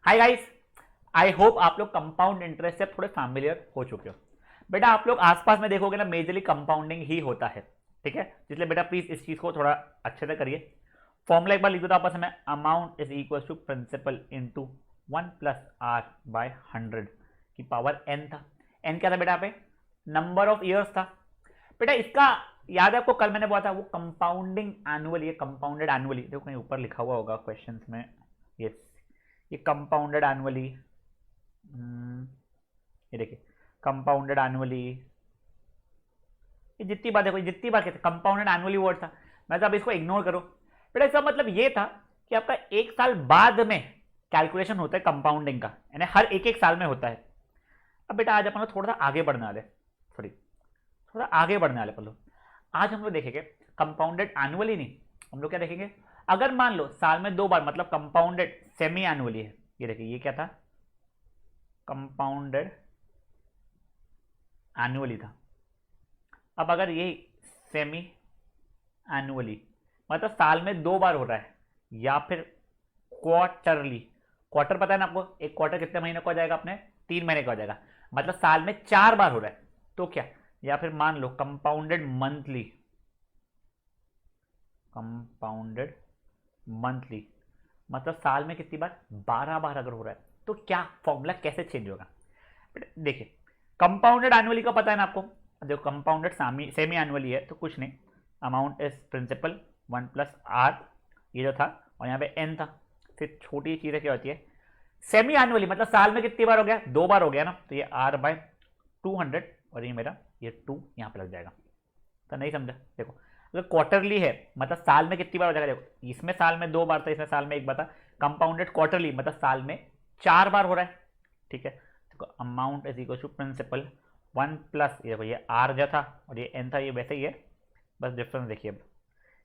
Hi guys, I hope आप लोग compound interest से थोड़े फैमिलियर हो चुके हो। बेटा आप लोग आसपास में देखोगे ना, मेजरली कंपाउंडिंग ही होता है। ठीक है, इसलिए बेटा प्लीज इस चीज को थोड़ा अच्छे से करिए। फॉर्मूला एक बार लिख दो तो आपस में, amount is equal to principal into 1 + r/100 की पावर n था। n क्या था बेटा? पे नंबर ऑफ ईयर्स था। बेटा इसका याद है आपको, कल मैंने बोला था वो कंपाउंडिंग एनुअली, कंपाउंडेड एनुअली। देखो कहीं ऊपर लिखा हुआ होगा क्वेश्चंस में। यस, ये कंपाउंडेड एनुअली, ये देखिए कंपाउंडेड एनुअली। ये जितनी बार देखो, जितनी बार कहते कंपाउंडेड एनुअली वर्ड था। मैं तो अब इसको इग्नोर करो। बेटा इसका मतलब ये था कि आपका 1 साल बाद में कैलकुलेशन होता है कंपाउंडिंग का, यानी हर एक एक साल में होता है। अब बेटा आज अपन लोग थोड़ा सा आगे बढ़ने वाले, सॉरी थोड़ा आगे बढ़ने वाले पढ़ लो। आज हम लोग देखेंगे कंपाउंडेड एनुअली नहीं, हम लोग क्या देखेंगे, अगर मान लो साल में 2 बार, मतलब कंपाउंडेड सेमी एनुअली है। ये देखिए ये क्या था, कंपाउंडेड एनुअली था। अब अगर ये सेमी एनुअली, मतलब साल में 2 बार हो रहा है, या फिर क्वार्टरली। क्वार्टर पता है ना आपको, एक क्वार्टर कितने महीने का हो जाएगा अपने? 3 महीने का हो जाएगा। मतलब साल में 4 बार हो रहा है तो क्या, या फिर मान लो कंपाउंडेड मंथली, कंपाउंडेड मंथली, मतलब साल में कितनी बार? 12 बार अगर हो रहा है तो क्या फॉर्मूला कैसे चेंज होगा? देखिए कंपाउंडेड एनुअली का पता है ना आपको। जो कंपाउंडेड सेमी एनुअली है तो कुछ नहीं, अमाउंट इज प्रिंसिपल 1 + r, ये जो था, और यहाँ पे n था। फिर छोटी चीज़ें क्या होती है, सेमी एनुअली मतलब साल में कितनी बार हो गया? 2 बार हो गया ना, तो ये r/200, और ये मेरा ये 2 यहाँ पे लग जाएगा। तो नहीं समझा? देखो अगर क्वार्टरली है मतलब साल में कितनी बार हो जाएगा, देखो इसमें साल में 2 बार था, इसमें साल में 1 बार था। कंपाउंडेड क्वार्टरली मतलब साल में 4 बार हो रहा है। ठीक है, देखो amount is equal to principal 1 + ये देखो, ये आर जो था और ये एन था, ये वैसे ही है, बस डिफरेंस देखिए। अब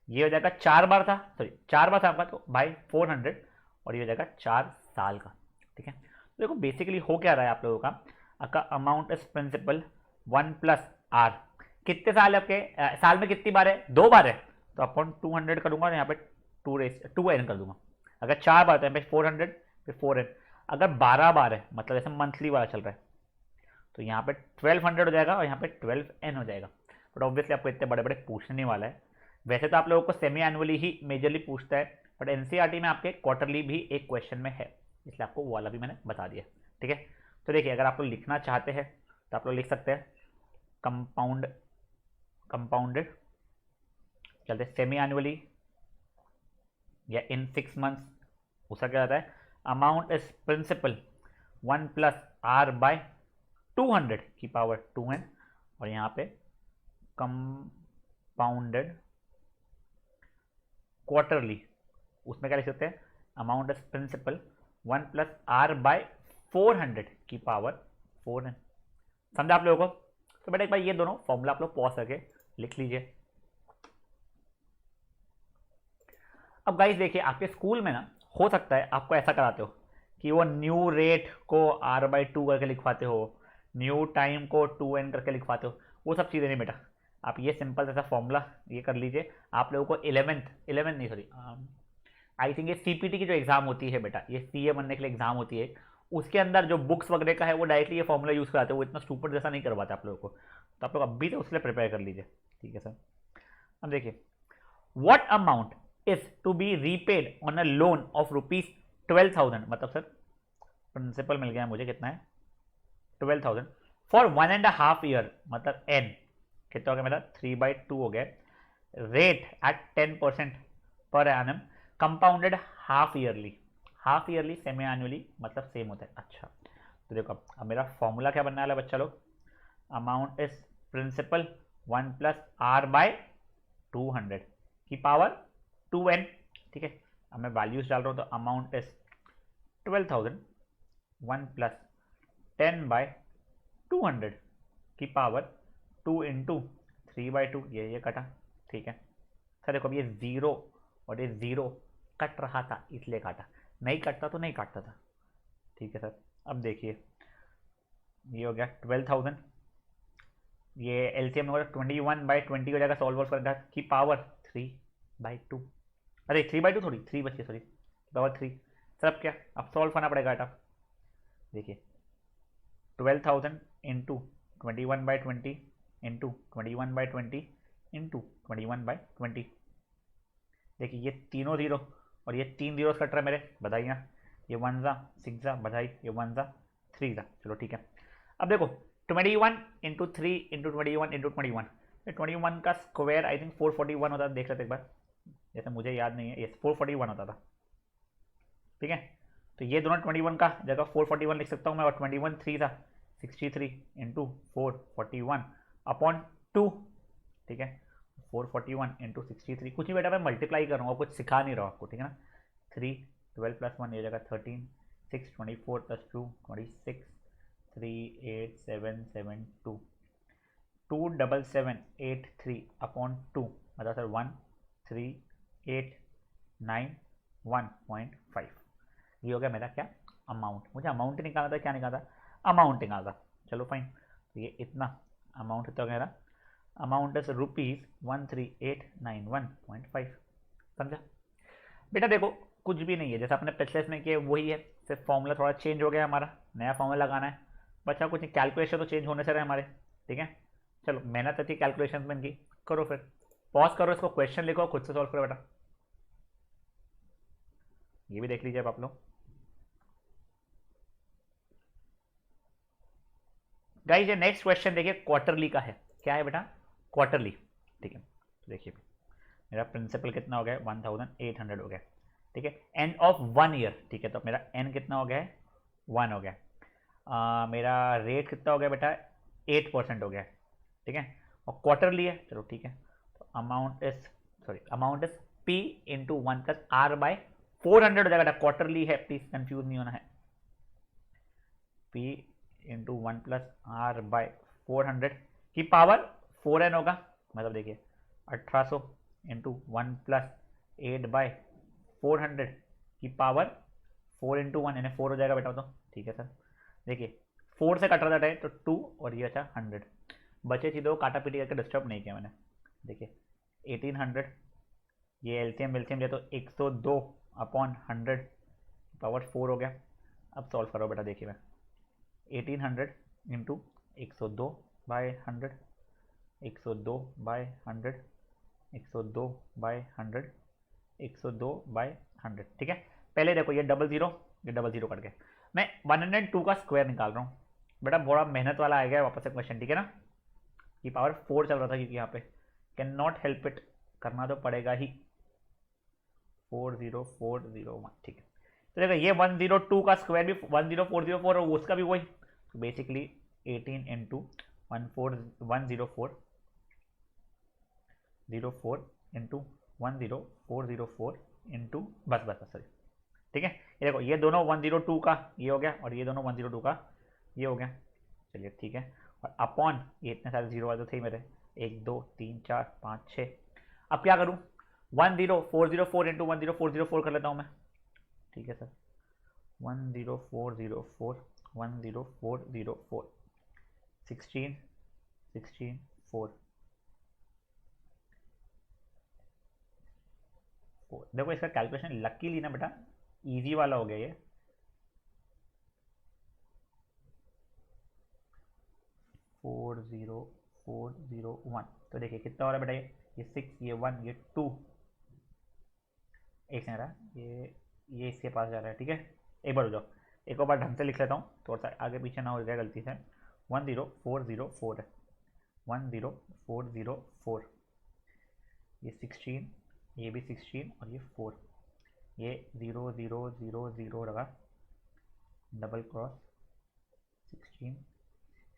ये हो जाएगा 4 बार था, सॉरी 4 बार था आपका, तो बाई 400, और ये हो जाएगा 4 साल का। ठीक है, तो देखो बेसिकली हो क्या रहा है आप लोगों का, आपका अमाउंट इज प्रिंसिपल 1 + r। कितने साल है आपके? साल में कितनी बार है? 2 बार है, तो अपन 200 करूंगा और यहाँ पे 2n कर दूंगा। अगर 4 बार तो यहाँ पे 400, फिर 4n। अगर 12 बार है मतलब जैसे मंथली वाला चल रहा है, तो यहाँ पे 1200 हो जाएगा और यहाँ पे 12n हो जाएगा। बट ऑब्वियसली आपको इतने बड़े बड़े पूछने नहीं वाला है। वैसे तो आप लोगों को सेमी एनुअली ही मेजरली पूछता है, बट एनसीईआरटी में आपके क्वार्टरली भी एक क्वेश्चन में है, इसलिए आपको वो वाला भी मैंने बता दिया। ठीक है, तो देखिए अगर आप लोग लिखना चाहते हैं तो आप लोग लिख सकते हैं कंपाउंडेड, चलते सेमी एनुअली या इन 6 मंथ्स। उसका क्या होता है, अमाउंट इज प्रिंसिपल 1 + r/200 की पावर 2n, और यहाँ पे कंपाउंडेड क्वार्टरली, उसमें क्या लिख सकते हैं, अमाउंट इज प्रिंसिपल 1 + r/400 की पावर 4n। समझा आप लोगों को? तो बेटा एक बार ये दोनों फॉर्मूला आप लोग पॉज करके लिख लीजिए। अब गाइस देखिए आपके स्कूल में ना, हो सकता है आपको ऐसा कराते हो कि वो न्यू रेट को r/2 करके लिखवाते हो, न्यू टाइम को 2n करके लिखवाते हो। वो सब चीज़ें नहीं बेटा, आप ये सिंपल सा फॉर्मूला ये कर लीजिए। आप लोगों को 11th नहीं सॉरी, आई थिंक ये सीपीटी की जो एग्ज़ाम होती है बेटा, ये सीए बनने के लिए एग्ज़ाम होती है, उसके अंदर जो बुक्स वगैरह का है वो डायरेक्टली ये फॉर्मूला यूज़ कराते हैं। वो इतना स्टूपिड जैसा नहीं करवाते आप लोगों को, तो आप लोग अभी से उसके लिए प्रिपेयर कर लीजिए। ठीक है सर, अब देखिए what amount is to be repaid on a loan of ₹12,000, मतलब सर प्रिंसिपल मिल गया मुझे, कितना है 12,000 फॉर 1.5 ईयर, मतलब एन कितना हो गया मेरा 3/2 हो गया। रेट एट 10% पर annum, compounded half yearly semi annually मतलब सेम होता है। अच्छा तो देखो अब मेरा फॉर्मूला क्या बनने वाला है बच्चा लोग, अमाउंट इज प्रिंसिपल 1 + r/200 की पावर 2n। ठीक है, अब मैं वैल्यूज डाल रहा हूँ, तो अमाउंट इज 12,000 1 + 10/200 की पावर 2 × 3/2, ये कटा। ठीक है सर, देखो अब ये ज़ीरो और ये ज़ीरो कट रहा था इसलिए काटा, नहीं कटता तो नहीं काटता था। ठीक है सर, अब देखिए ये हो गया 12,000, ये एलसीएम होगा 21/20 हो जाएगा, सॉल्वर्स का की पावर 3/2, अरे 3/2 थोड़ी 3 बची, सॉरी पावर 3, सब क्या अब सॉल्व करना पड़ेगा बेटा। देखिए 12,000 इंटू 21/20 इंटू 21/20 इंटू 21/20। देखिए ये तीनों जीरो और ये तीन जीरो कट रहा है मेरे, बधाई ना। ये 1 जा 6 जा बधाई, ये 1 जा 3 जा, चलो ठीक है। अब देखो 21 इंटू 3 इंटू 21 इंटू 21, 21 का स्क्वायर आई थिंक 441 होता था, देख लेते एक बार, जैसे मुझे याद नहीं है, ये 441 होता था, ठीक है। तो ये दोनों 21 का जगह 441 लिख सकता हूँ मैं, और 21 3 था 63 इंटू 441 अपॉन 2, ठीक है। 441 इंटू 63, कुछ नहीं बेटा मैं मल्टीप्लाई कर रहा हूँ, कुछ सिखा नहीं रहा हूँ आपको, ठीक है ना। 3 12 प्लस 1 ये जगह 13, 6 24 प्लस 2 26, 3 8 7 7 2, 2 7 7 8 3 अपॉन 2, मतलब सर 1 3 8 9 1.5। ये हो गया मेरा क्या अमाउंट। मुझे अमाउंट निकालना था, क्या निकाला था, अमाउंट निकालना था। चलो फाइन, तो ये इतना अमाउंट तो मेरा अमाउंट है ₹13891.5। समझा बेटा। देखो कुछ भी नहीं है, जैसा अपने पिछले इसमें किया वही है, सिर्फ फॉर्मूला थोड़ा चेंज हो गया, हमारा नया फॉर्मूला लगाना है, बच्चा कुछ नहीं, कैलकुलेशन तो चेंज होने से रहे हमारे, ठीक है। चलो मेहनत अच्छी कैलकुलेशन में की करो, फिर पॉज करो, इसको क्वेश्चन लिखो, खुद से सॉल्व करो बेटा। ये भी देख लीजिए आप लोग। गाइस ये नेक्स्ट क्वेश्चन देखिए क्वार्टरली का है। क्या है बेटा, क्वार्टरली, ठीक है। तो देखिए मेरा प्रिंसिपल कितना हो गया, 1800 हो गया, ठीक है। एंड ऑफ 1 ईयर, ठीक है। तो मेरा एन कितना हो गया है, 1 हो गया। मेरा रेट कितना हो गया बेटा, 8% हो गया, ठीक है। और क्वार्टरली है, चलो ठीक है। तो amount is P into 1 plus R by 400 हो जाएगा बेटा, क्वार्टरली है, प्लीज कंफ्यूज नहीं होना है। P into 1 plus R by 400 की पावर 4n होगा, मतलब देखिए 1800 इंटू 1 प्लस 8 बाय 400 की पावर 4 इंटू 1 यानी 4 हो जाएगा बेटा, तो ठीक है सर। देखिए 4 से कट रहा था तो 2 और ये अच्छा 100, बचे चीज़ों को काटा पीटी करके डिस्टर्ब नहीं किया मैंने। देखिए 1800, ये एलसीएम एलसीएम दिया तो 102 अपॉन 100 पावर 4 हो गया। अब सॉल्व करो बेटा, देखिए मैं 1800 into 102 by 100, 102 by 100, 102 by 100, 102 by 100, ठीक है। पहले देखो ये डबल जीरो कट गए, मैं 102 का स्क्वायर निकाल रहा हूँ बेटा, बड़ा मेहनत वाला आ गया वापस से क्वेश्चन, ठीक है ना। ये पावर 4 चल रहा था क्योंकि यहाँ पे कैन नॉट हेल्प इट, करना तो पड़ेगा ही। 40401, ठीक है। तो देखो ये 102 का स्क्वायर भी 10404 और उसका भी वही, तो बेसिकली 18 इंटू 104 इंटू 10404 इंटू बस सॉरी, ठीक है। ये देखो ये दोनों 102 का ये हो गया और ये दोनों 102 का ये हो गया, चलिए ठीक है। और अपॉन ये इतने सारे जीरो वाले तो थे मेरे, 1 2 3 4 5 6। अब क्या करूँ, 10404 इंटू 10404 कर लेता हूँ मैं, ठीक है सर। 10404 10404 16 16 4 4। देखो इसका कैलकुलेशन लकीली ना बेटा इजी वाला हो गया ये। 40401, तो देखिए कितना हो रहा है बेटा, ये 6 ये 1 ये 2, एक सेकंड रहा, ये इसके पास जा रहा है, ठीक है। एक बार हो जाओ, एक और बार ढंग से लिख लेता हूँ, थोड़ा सा आगे पीछे ना हो जाए गलती से। 10404 है, 10404, ये 16, ये भी 16 और ये 4, ये 0000 लगा, डबल क्रॉस 16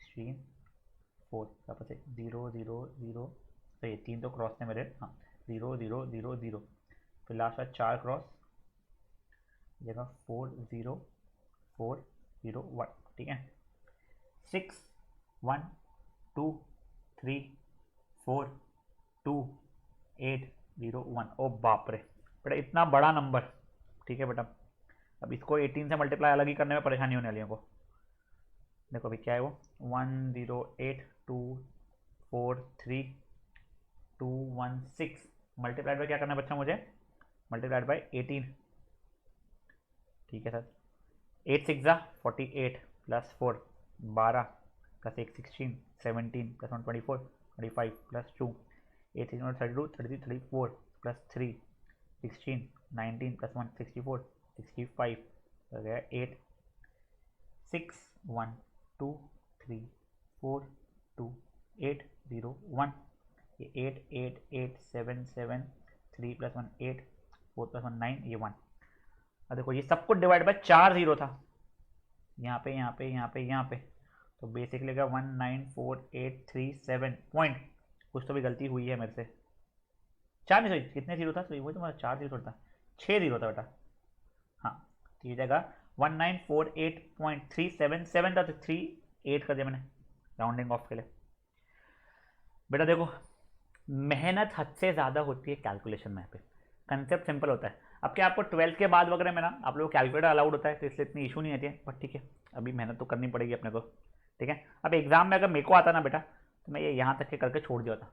16 4, वापस से 000, तो ये 3 तो क्रॉस थे मेरे, हाँ 0000, फिर लास्ट का 4 क्रॉस जगह 40401, ठीक है। 6 1 2 3 4 2 8 0 1, ओ बाप रे बेटा इतना बड़ा नंबर, ठीक है बेटा। अब इसको 18 से मल्टीप्लाई अलग ही करने में परेशानी होने वाली है को। देखो अभी क्या है वो 108243 216 मल्टीप्लाइड बाय क्या करना है बच्चा मुझे, मल्टीप्लाइड बाय 18, ठीक है सर। 8 6 जा 48 plus 4 12 plus 1 16 17 plus 1 24 25 plus 2 8 6 32 33 34 plus 3 16 19 plus 1 64 65 हो गया 8 6 1 2 3 4 2 8 0 1 ये 8 8 8 7 7 3 प्लस 1 8 4 प्लस 1 9 ये 1। अब देखो ये सब कुछ डिवाइड बाय 4 जीरो था यहाँ पे यहाँ पे यहाँ पे यहाँ पे, तो बेसिकली का 194837 पॉइंट। कुछ तो भी गलती हुई है मेरे से। 4 नहीं सॉरी कितने जीरो था, सॉरी वही तो मेरा 4 जीरो था, 6 जीरो था बेटा। हाँ तो ये जगह 1948.377 था, तो 38 कर दिया मैंने राउंडिंग ऑफ के लिए। बेटा देखो मेहनत हद से ज़्यादा होती है कैलकुलेशन में। पे कंसेप्ट सिंपल होता है। अब क्या आपको 12th के बाद वगैरह में ना आप लोग कैलकुलेटर अलाउड होता है, तो इसलिए इतनी इशू नहीं आती है, बट ठीक है अभी मेहनत तो करनी पड़ेगी अपने को। ठीक है अब एग्जाम में अगर मेरे को आता ना बेटा तो मैं ये यहाँ तक के करके छोड़ दिया होता,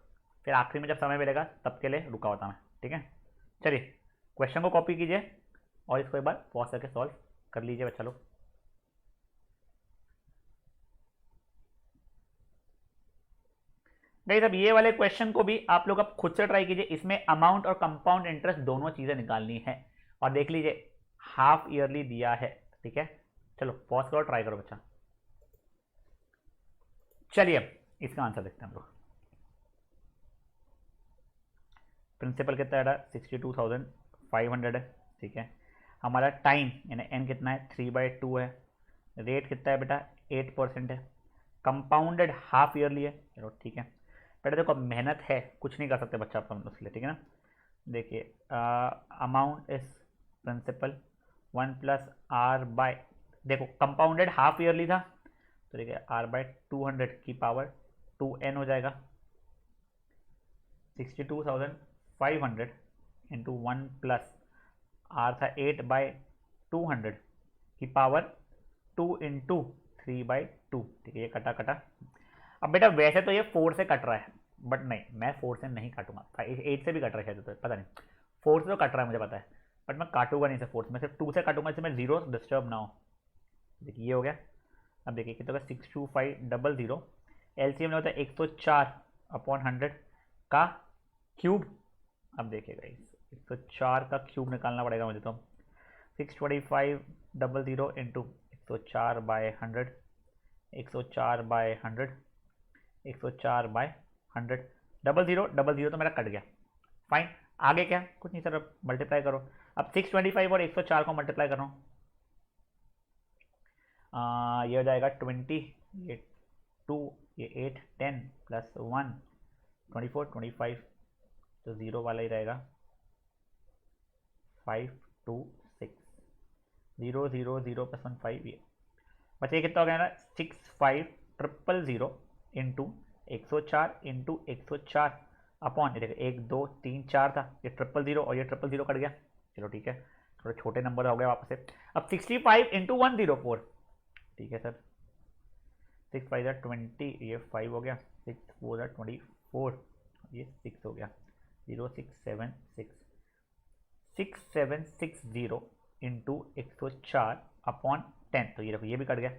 फिर आखिरी में जब समय मिलेगा तब के लिए रुका होता मैं। ठीक है चलिए क्वेश्चन को कॉपी कीजिए और इसको एक बार पॉज करके सॉल्व कर लीजिए बच्चा लोग। गाइस अब ये वाले क्वेश्चन को भी आप लोग अब खुद से ट्राई कीजिए। इसमें अमाउंट और कंपाउंड इंटरेस्ट दोनों चीजें निकालनी है, और देख लीजिए हाफ ईयरली दिया है। ठीक है चलो पॉज करो ट्राई करो बच्चा। चलिए अब इसका आंसर देखते हैं हम लोग। प्रिंसिपल कितना है 62,500 है। ठीक है हमारा टाइम यानी एन कितना है 3/2 है। रेट कितना है बेटा 8% है। कंपाउंडेड हाफ ईयरली है। चलो ठीक है बेटा देखो मेहनत है कुछ नहीं कर सकते बच्चा अपन उसके लिए। ठीक है ना देखिए amount is principal 1 plus R by, देखो कंपाउंडेड हाफ ईयरली था तो देखिए r/200 की पावर 2n हो जाएगा। 62,500 इंटू 1 प्लस आर था 8/200 की पावर 2 इंटू 3/2। ठीक है ये कटा कटा। अब बेटा वैसे तो ये 4 से कट रहा है, बट नहीं मैं 4 से नहीं काटूंगा, 8 से भी कट रहा है तो पता नहीं, 4 से तो कट रहा है मुझे पता है, बट मैं काटूंगा नहीं से 4 से, मैं सिर्फ 2 से काटूंगा जिससे मैं जीरो डिस्टर्ब ना हो। देखिए ये हो गया। अब देखिए कितना होगा 62500, एलसीएम में होता है 104/100 का क्यूब। अब देखिएगा 104 का क्यूब निकालना पड़ेगा मुझे, तो 62500 इंटू 104/100, 104/100, 104/100, 0000 तो मेरा कट गया। फाइन आगे क्या कुछ नहीं सर, अब मल्टीप्लाई करो। अब 625 और 104 को मल्टीप्लाई कर रहा हूँ, ये हो जाएगा 20, ये 2, ये 8 10 प्लस 1 24 25, तो 0 वाला ही रहेगा। 5 2 6 0 0 0 प्लस 1 5, ये बच्चे ये कितना हो गया ना 65,000 इंटू 104 इंटू 104 अपॉन, ये देखो 1 2 3 4 था, ये 000 और ये 000 कट गया। चलो ठीक है थोड़े छोटे नंबर हो गए वापस से। अब 65 इंटू 104, ठीक है सर 6 5 20, ये 5 हो गया, 6 4 24, ये 6 हो गया, 6760 इंटू 104 अपॉन 10, तो ये देखो ये भी कट गया।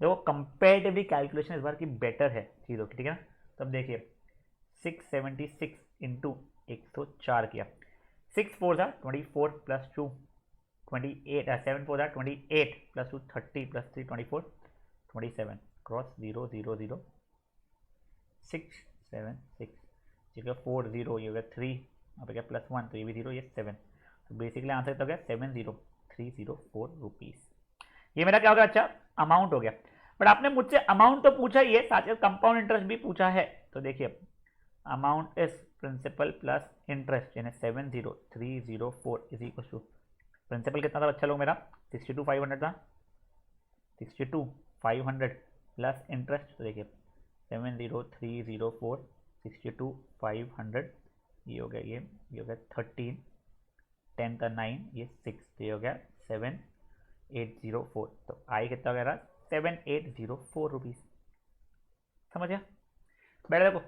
देखो कंपेरेटिवली कैलकुलेशन इस बार की बेटर है चीज़ों की। ठीक है ना तब देखिए 676 इंटू 104 किया, 6 4 था 24 प्लस 2 28, 7 4 था 28 प्लस 2 30 प्लस 3 24 27, क्रॉस 0 0 0 6 7 6, ठीक है 4 0, ये हो गया 3, यहाँ पे क्या प्लस 1 तो ये भी 0, ये 7, तो बेसिकली आंसर कितना हो गया 70304 रुपीज़। ये मेरा क्या हो गया अच्छा अमाउंट हो गया। बट आपने मुझसे अमाउंट तो पूछा ही है, साथ ही कंपाउंड इंटरेस्ट भी पूछा है, तो देखिए amount is principal plus interest यानी 70304 इज इक्वल टू प्रिंसिपल कितना था बच्चा लोग मेरा 62,500 था, 62,500 प्लस इंटरेस्ट, तो देखिए 70304 62,500, ये हो गया ये हो गया 13 10 का 9, ये 6, तो ये हो गया 7804, तो आई कितना वगैरह 7804 रुपीज़। समझ गया बेटा देखो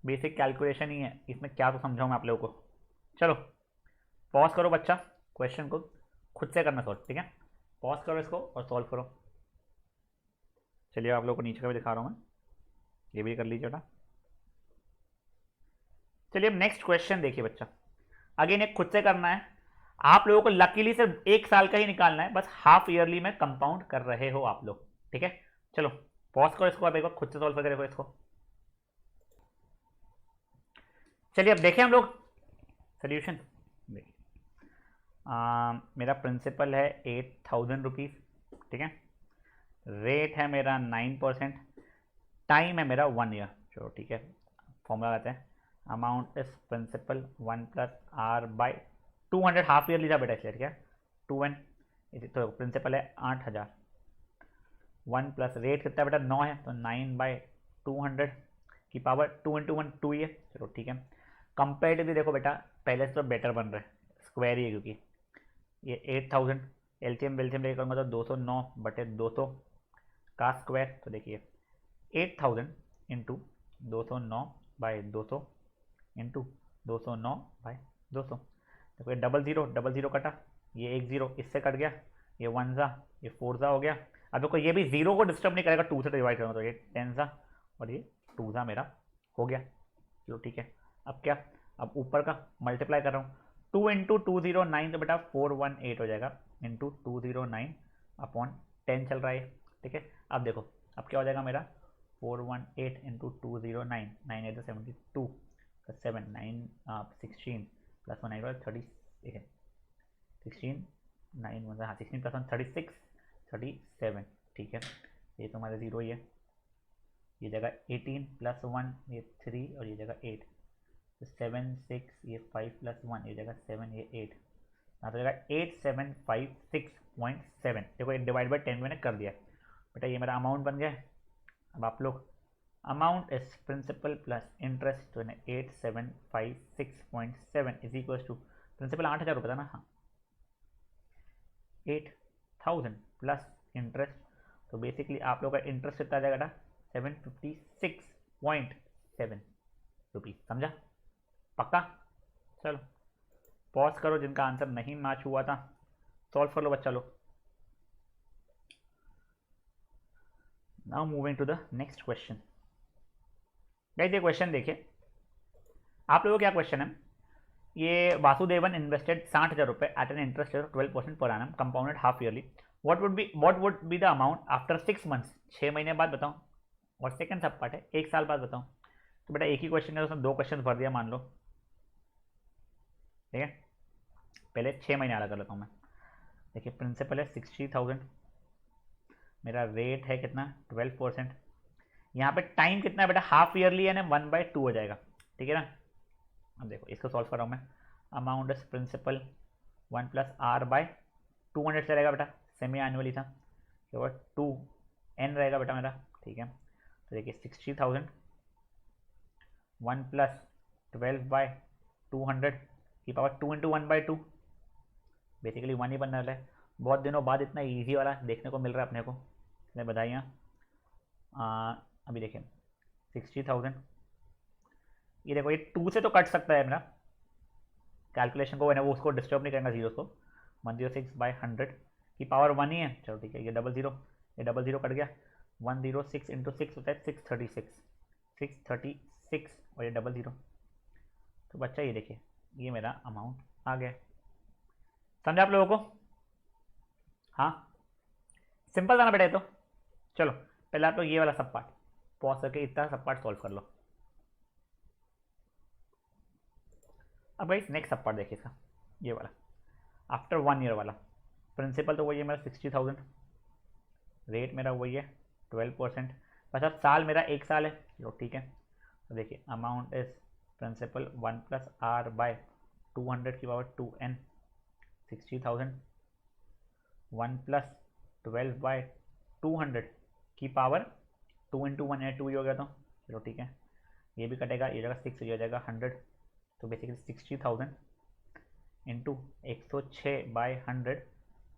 बेसिक कैलकुलेशन ही है, इसमें क्या तो समझाऊँ मैं आप लोगों को। चलो पॉज करो बच्चा, क्वेश्चन को खुद से करना सॉल्व। ठीक है पॉज करो इसको और सॉल्व करो। चलिए आप लोगों को नीचे का भी दिखा रहा हूँ मैं, ये भी कर लीजिए बेटा। चलिए अब नेक्स्ट क्वेश्चन देखिए बच्चा, अगेन एक खुद से करना है। आप लोगों को लकीली सिर्फ 1 साल का ही निकालना है, बस हाफ ईयरली में कंपाउंड कर रहे हो आप लोग, ठीक है। चलो पॉज करो इसको, अब एक बार खुद से सॉल्व करके देखो इसको। चलिए अब देखें हम लोग सोल्यूशन। देखिए मेरा प्रिंसिपल है 8,000 रुपीज़, ठीक है। रेट है मेरा 9%, टाइम है मेरा 1 ईयर। चलो ठीक है, फॉर्मूला लाते हैं। Amount is principal 1 plus R by 200, half yearly था बेटा इसलिए, ठीक है। 2n, तो प्रिंसिपल है 8,000, 1 प्लस रेट कितना बेटा 9 है, तो 9/200 की पावर 2 इंटू 1 2 ही है। चलो ठीक है। कंपेरेटिवली देखो बेटा पहले से तो बेटर बन रहा है, स्क्वायर ही है क्योंकि ये 8,000 एलसीएम वेलसीएम लेकर करूँगा तो 209/200 का स्क्वायर। तो देखिए 8,000 इंटू 209/200 इंटू 209/200। देखो ये डबल ज़ीरो कटा, ये 1 ज़ीरो इससे कट गया, ये 1 ज़ा, ये 4 ज़ा हो गया। अब देखो ये भी ज़ीरो को डिस्टर्ब नहीं करेगा, 2 से डिवाइड करूँगा तो ये 10 ज़ा और ये 2 ज़ा मेरा हो गया। चलो ठीक है। अब क्या, अब ऊपर का मल्टीप्लाई कर रहा हूँ, 2 इंटू 209 तो बेटा 418 हो जाएगा, इंटू 209/10 चल रहा है, ठीक है। अब देखो अब क्या हो जाएगा मेरा, 418 इंटू 209, 9 8 72 प्लस 7 9 16 प्लस 1 8 30, 16 9 1 हाँ 16 प्लस 1 36 37, ठीक है। ये तो हमारा जीरो ही है, ये जगह 18 प्लस 1 ये 3 और ये जगह 8, तो 7 6 ये 5 प्लस 1 ये जगह 7 ये 8, यहाँ तो जगह 8756.7। देखो ये डिवाइड बाई 10 मैंने कर दिया बेटा, ये मेरा अमाउंट बन गया। अब आप लोग amount is principal plus interest, तो 8756.7 इज इक्वल टू, प्रिंसिपल 8,000 रुपये था ना, हाँ 8,000 प्लस इंटरेस्ट, तो बेसिकली आप लोग का इंटरेस्ट कितना आ जाएगा 756.7 रुपीज़, समझा पक्का। चलो पॉज करो, जिनका आंसर नहीं मैच हुआ था सॉल्व कर लो बच्चा लोग। Now moving to the next question. Guys ये क्वेश्चन देखिए, आप लोगों को क्या क्वेश्चन है, ये वासुदेवन इन्वेस्टेड 60,000 रुपये at an interest rate of 12% पर annum compounded half yearly, what would be the amount after 6 months, 6 महीने बाद बताओ, और सेकंड सब पार्ट है 1 साल बाद बताओ। तो बेटा एक ही क्वेश्चन है, उसमें 2 क्वेश्चन भर दिया मान लो, ठीक है। पहले 6 महीने अलग कर लेता हूँ मैं। देखिए प्रिंसिपल है 60,000, मेरा रेट है कितना 12%, यहाँ पे टाइम कितना है बेटा हाफ ईयरली है ना 1/2 हो जाएगा, ठीक है ना। अब देखो इसको सॉल्व कर रहा हूँ मैं। Amount is principal 1 plus R by 200 से रहेगा बेटा, सेमी एनुअली था, केवल 2n रहेगा बेटा मेरा, ठीक है। तो देखिए 60,000 1 प्लस 12/200 की पावर 2 इंटू 1/2, बेसिकली 1 ही बनने वाला है। बहुत दिनों बाद इतना ईजी वाला देखने को मिल रहा है अपने को, इसलिए बधाइयाँ। अभी देखिए 60,000, ये देखो ये 2 से तो कट सकता है मेरा, कैलकुलेशन को मैंने वो उसको डिस्टर्ब नहीं करना, जीरो को 106/100 की पावर 1 ही है। चलो ठीक है, ये डबल ज़ीरो कट गया, 106 इंटू 6 होता है 636 और ये डबल ज़ीरो। तो बच्चा ये देखिए ये मेरा अमाउंट आ गया, समझा आप लोगों को। हाँ सिंपल था ना बेटा ये तो। चलो पहले आप लोग ये वाला सब पार्ट पॉज करके इतना सब पार्ट सॉल्व कर लो। अब भाई नेक्स्ट सब पार्ट देखिए इसका, ये वाला आफ्टर 1 ईयर वाला। प्रिंसिपल तो वही है मेरा 60,000, रेट मेरा वही है 12%, बस अब साल मेरा 1 साल है। चलो ठीक है। तो देखिए amount is principal 1 plus R by 200 की पावर 2n, 60,000 1 प्लस 12/200 की पावर 2 इंटू 1 है 2 ही हो गया, तो चलो ठीक है। ये भी कटेगा, ये जगह 6 हो जाएगा 100, तो बेसिकली 60,000 इंटू 106/100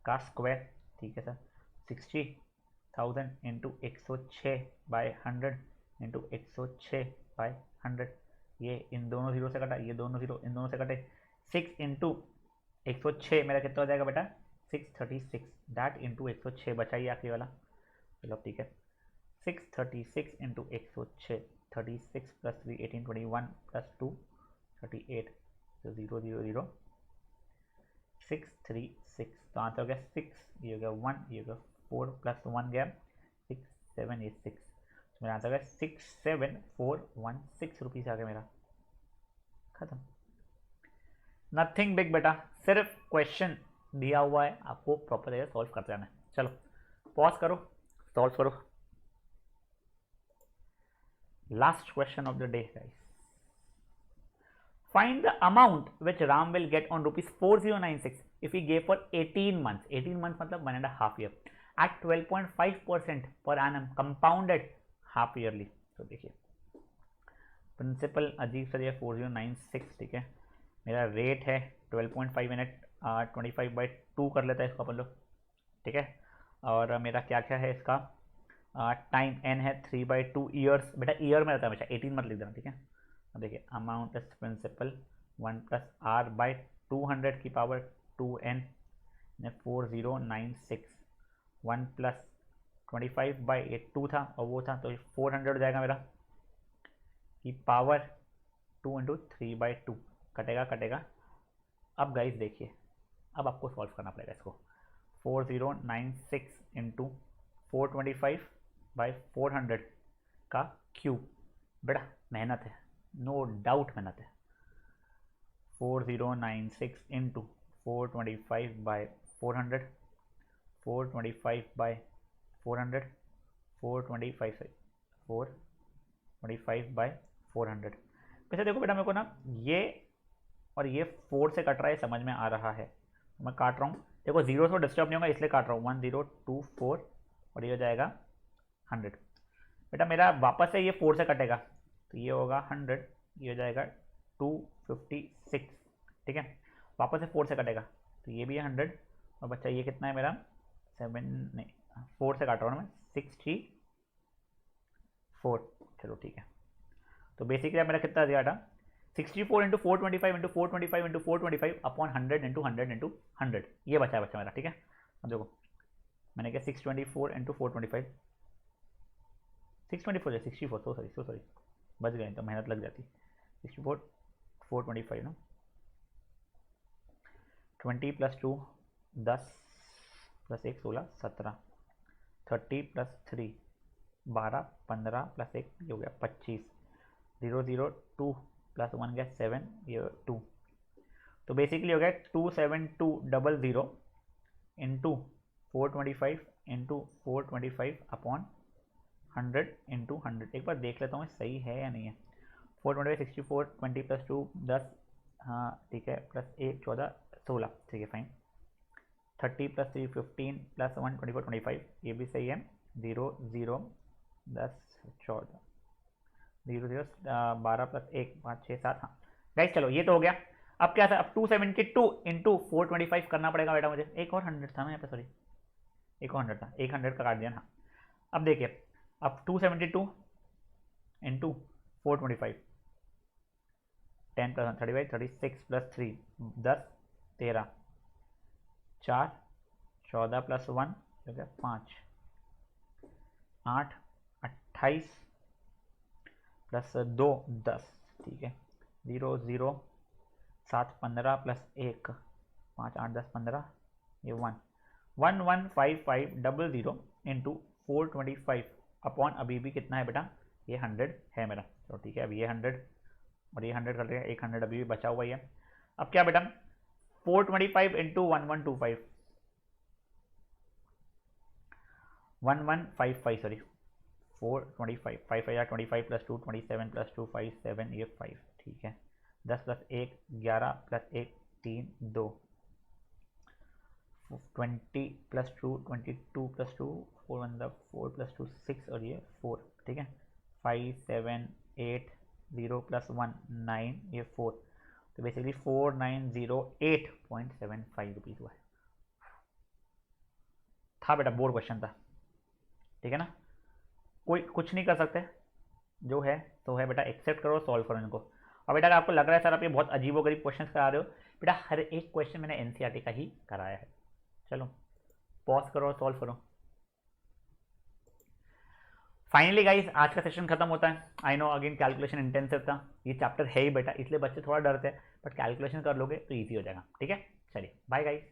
का स्क्वायर, ठीक है सर। 60,000 इंटू 106/100 इंटू 106/100, ये इन दोनों जीरो से कटा, ये दोनों जीरो इन दोनों से कटे, 6 इंटू 106 मेरा कितना हो जाएगा बेटा 636 दैट इंटू 106 बचा ही आखिरी वाला। चलो ठीक है, 636 इंटू 106, 36 प्लस 3 18 21 प्लस 2 38, तो 0 0 0 636, तो आंसर हो गया 6, ये हो गया 1, ये हो गया 4 प्लस 1 गया 6 7 ये 6, तो मेरा आंसर हो गया 67416 रुपीज़ आ गया मेरा। खत्म, नथिंग बिग बेटा, सिर्फ क्वेश्चन दिया हुआ है, आपको प्रॉपर तरीके से सॉल्व करते जाना है। चलो पॉज करो, सॉल्व करो। Last question of the day guys, find the amount which Ram will get on rupees 4096 if he gave for 18 months, 18 months मतलब 1.5 year at 12.5% per annum compounded half yearly। तो देखिए principal अजीब सा दिया 4096, ठीक है, मेरा रेट है 12.5 मिनट 25/2 कर लेता है इसको अपन लोग, ठीक है, और मेरा क्या क्या है इसका टाइम n है 3/2 ईयर्स, बेटा ईयर में रहता है हमेशा, 18 मत लिख देना, ठीक है। देखिए amount is principal 1 plus R by 200 की पावर 2n 4096, 1 प्लस 25/8 2 था और वो था, तो 400 हो जाएगा मेरा की पावर 2 इंटू 3/2, कटेगा कटेगा। अब गाइस देखिए, अब आपको सॉल्व करना पड़ेगा इसको, 4096 इंटू 425/400 का क्यूब, बेटा मेहनत है, नो डाउट मेहनत है। 4096 इंटू 425/400, 425/400, 425/400। वैसे देखो बेटा मेरे को ना ये और ये 4 से कट रहा है, समझ में आ रहा है, मैं काट रहा हूँ, देखो 0 से डिस्टर्ब नहीं होगा इसलिए काट रहा हूँ, 1024 और ये हो जाएगा 100। बेटा मेरा वापस से ये 4 से कटेगा, तो ये होगा 100, ये हो जाएगा 256, ठीक है, वापस से 4 से कटेगा, तो ये भी है 100, और बच्चा ये कितना है मेरा 7 नहीं 4 से काट रहा हूँ मैं 64, चलो ठीक है। तो बेसिकली मेरा कितना दिया था 64 into 425 into 425 into 425 upon 100 into 100 into 100, ये बचा है बच्चा मेरा, ठीक है। अब देखो मैंने क्या 624 इंटू 425, 624 64, सो सॉरी बच गए, तो मेहनत लग जाती, 64 425 ना, 20 प्लस 2 10 प्लस 1 16 17, 30 प्लस 3 12 15 प्लस 1 ये हो गया 25, 0 0 2 प्लस 1 गया 7, ये 2, तो बेसिकली हो गया 27200 इंटू 425 इंटू 425 अपॉन 100 इंटू 100। एक बार देख लेता हूँ सही है या नहीं है। 425 64, 20 प्लस 2 10, हाँ ठीक है, प्लस 1 14 16, ठीक है फाइन, 30 प्लस 3 15 प्लस 1 24 25, ये भी सही है, 0 0 10 14 0 0 12 प्लस 1 5 6 7, हाँ गाइस चलो ये तो हो गया। अब क्या था, अब 272 इंटू 425 करना पड़ेगा बेटा मुझे, एक और 100 था ना यहाँ पे, सॉरी एक और 100 था, एक 100 का काट दिया ना। अब देखिए अब 272 इंटू 425, 10 प्लस 35 36 प्लस 3 10 13 4 14 प्लस 1 हो गया 5 8 28 प्लस 2 10, ठीक है, 0 0 7 15 प्लस 1 5 8 10 15, ये 1 115500 इंटू 425 अपॉन अभी भी कितना है बेटा, ये 100 है मेरा, तो ठीक है, अब ये 100 और ये 100 कर लेगा, एक 100 अभी भी बचा हुआ ही है। अब क्या बेटा 425 इंटू 1125 1155 सॉरी 425 5 25 प्लस 2 27 प्लस 2 5 7, ये 5, ठीक है, 10 प्लस 1 11 प्लस 1 3 2, 20 प्लस 2 22 प्लस 2 4 मतलब 4 प्लस 2 6 और ये 4, ठीक है, 5 7 8 0 प्लस 1 9, ये 4, तो बेसिकली 4908.75 रुपीज़ हुआ है। था बेटा बोर्ड क्वेश्चन था, ठीक है ना, कोई कुछ नहीं कर सकते, जो है तो है बेटा, एक्सेप्ट करो सॉल्व करो इनको। और बेटा आपको लग रहा है सर आप ये बहुत अजीबोगरीब क्वेश्चन करा रहे हो, बेटा हर एक क्वेश्चन मैंने एनसीईआरटी का ही कराया है। चलो पॉज करो और सॉल्व करो। फाइनली गाइस आज का सेशन खत्म होता है। I know again calculation intensive था, ये चैप्टर है ही बेटा, इसलिए बच्चे थोड़ा डरते हैं, बट कैलकुलेशन कर लोगे तो ईजी हो जाएगा। ठीक है, चलिए बाय गाइस।